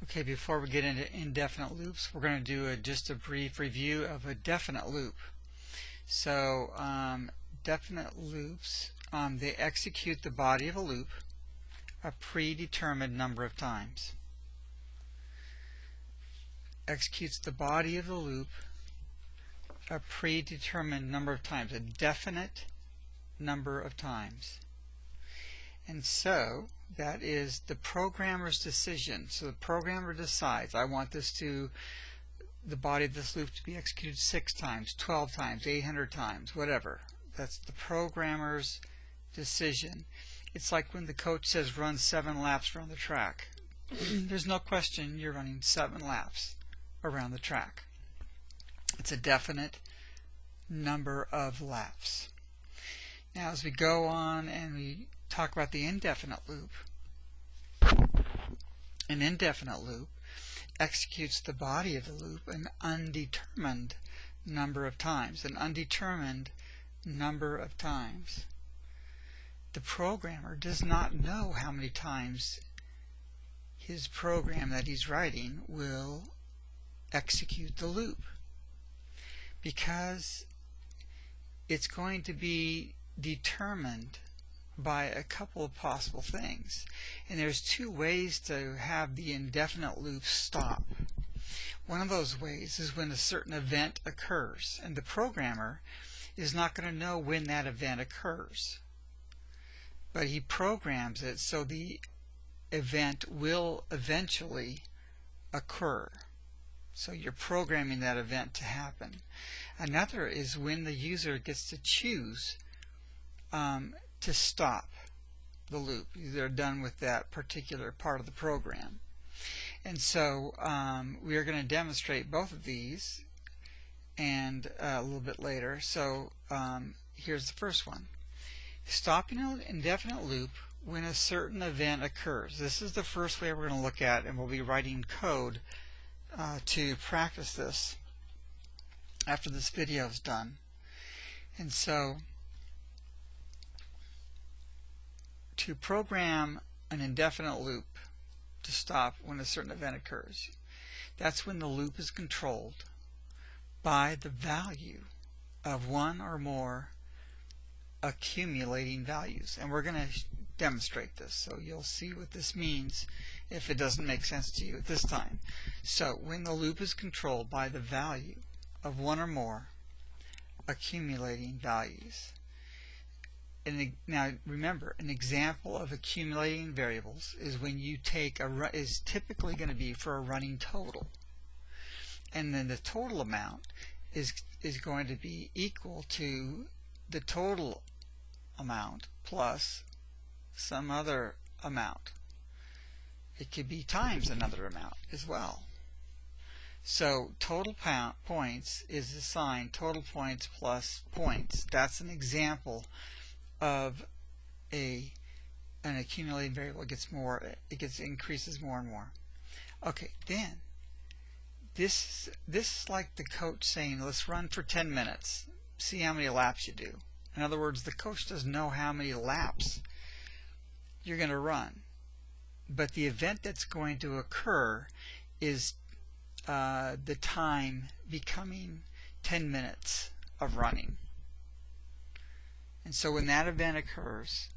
Okay, before we get into indefinite loops, we're going to do just a brief review of a definite loop. So, definite loops, they execute the body of a loop a predetermined number of times. Executes the body of the loop a predetermined number of times, a definite number of times. And so that is the programmer's decision. So the programmer decides, I want the body of this loop to be executed 6 times, 12 times, 800 times, whatever. That's the programmer's decision. It's like when the coach says run 7 laps around the track. There's no question you're running 7 laps around the track. It's a definite number of laps. Now as we go on and we talk about the indefinite loop, an indefinite loop executes the body of the loop an undetermined number of times. An undetermined number of times. The programmer does not know how many times his program that he's writing will execute the loop, because it's going to be determined by a couple of possible things. And there's 2 ways to have the indefinite loop stop. One of those ways is when a certain event occurs, and the programmer is not going to know when that event occurs, but he programs it so the event will eventually occur. So you're programming that event to happen. Another is when the user gets to choose to stop the loop. They're done with that particular part of the program. And so we are going to demonstrate both of these and a little bit later. So here's the first one. Stopping an indefinite loop when a certain event occurs. This is the first way we're going to look at, and we'll be writing code to practice this after this video is done. And so to program an indefinite loop to stop when a certain event occurs, that's when the loop is controlled by the value of one or more accumulating values. And we're going to demonstrate this, so you'll see what this means if it doesn't make sense to you at this time. So when the loop is controlled by the value of one or more accumulating values. And now remember, an example of accumulating variables is when you take is typically going to be for a running total, and then the total amount is going to be equal to the total amount plus some other amount. It could be times another amount as well. So total points is assigned total points plus points. That's an example of an accumulating variable. It increases more and more. Okay, then this is like the coach saying, let's run for 10 minutes, see how many laps you do. In other words, the coach doesn't know how many laps you're going to run, but the event that's going to occur is the time becoming 10 minutes of running. And so when that event occurs,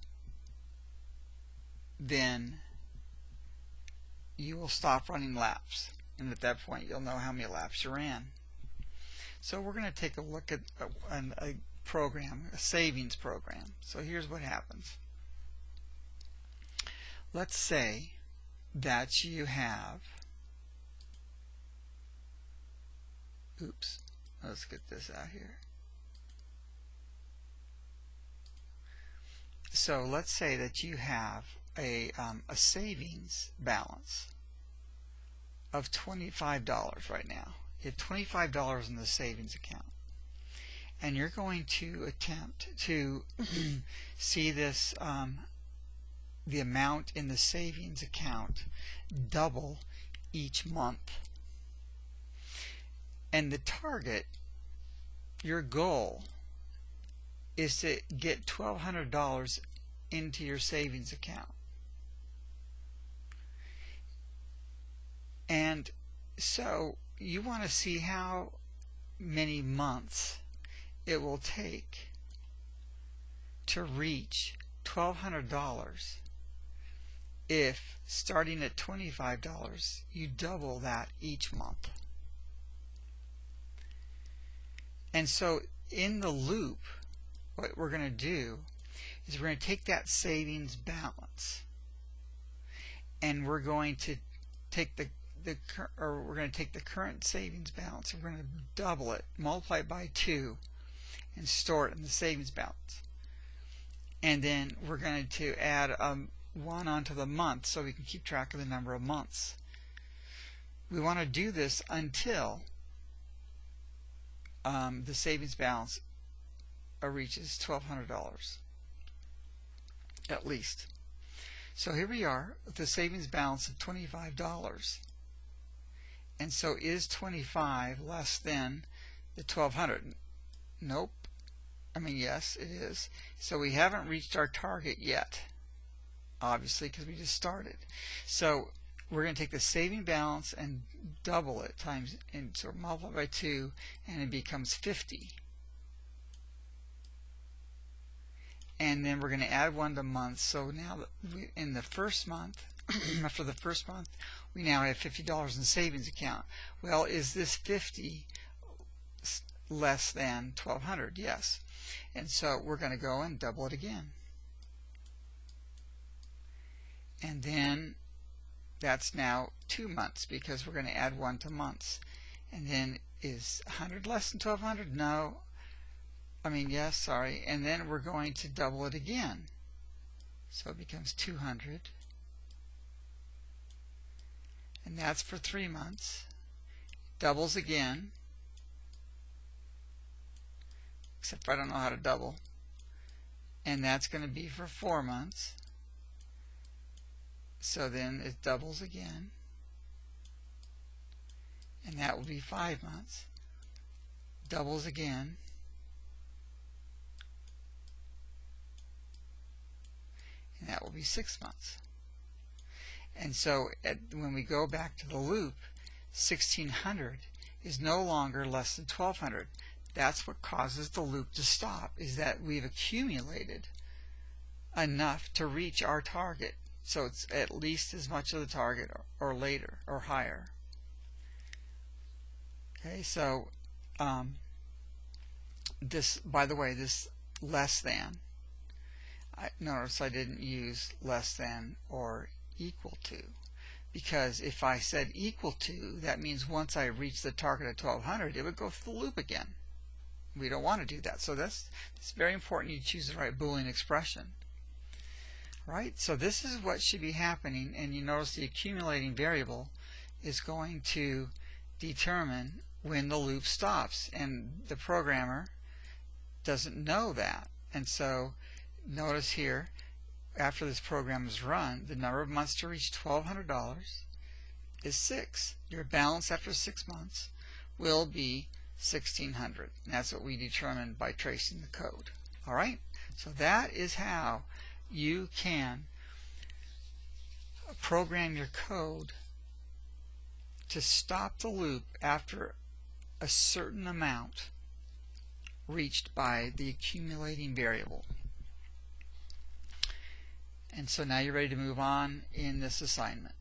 then you will stop running laps, and at that point you'll know how many laps you ran. So we're going to take a look at a program, a savings program. So here's what happens. Let's say that you have, let's get this out here. So let's say that you have a savings balance of $25 right now. You have $25 in the savings account, and you're going to attempt to see this the amount in the savings account double each month. And the target, your goal, is to get $1,200 into your savings account. And so you want to see how many months it will take to reach $1,200 if, starting at $25, you double that each month. And so in the loop, what we're going to do is we're going to take that savings balance and we're going to take the current savings balance, and we're going to double it, multiply it by 2, and store it in the savings balance. And then we're going to add 1 onto the month so we can keep track of the number of months. We want to do this until the savings balance reaches $1,200 at least. So here we are with the savings balance of $25. And so is 25 less than the 1,200? Nope. I mean, yes, it is. So we haven't reached our target yet, obviously, because we just started. So we're going to take the saving balance and double it times, and so multiply by 2, and it becomes 50. And then we're going to add 1 to months. So now in the first month, after the first month, we now have $50 in the savings account. Well, is this 50 less than 1,200? Yes. And so we're going to go and double it again. And then that's now 2 months because we're going to add 1 to months. And then is 100 less than 1,200? No. I mean, yes, sorry. And then we're going to double it again. So it becomes 200. And that's for 3 months. Doubles again. Except I don't know how to double. And that's going to be for 4 months. So then it doubles again. And that will be 5 months. Doubles again. And that will be 6 months. And so when we go back to the loop, 1,600 is no longer less than 1,200. That's what causes the loop to stop, is that we've accumulated enough to reach our target. So it's at least as much of the target or later or higher. Okay, so this, by the way, this less than, notice I didn't use less than or equal to, because if I said equal to, that means once I reach the target at 1,200, it would go through the loop again. We don't want to do that. So it's very important you choose the right Boolean expression. Right? So this is what should be happening, and you notice the accumulating variable is going to determine when the loop stops, and the programmer doesn't know that. And so notice here, after this program is run, the number of months to reach $1,200 is 6. Your balance after 6 months will be 1,600. And that's what we determined by tracing the code. All right? So that is how you can program your code to stop the loop after a certain amount reached by the accumulating variable. And so now you're ready to move on in this assignment.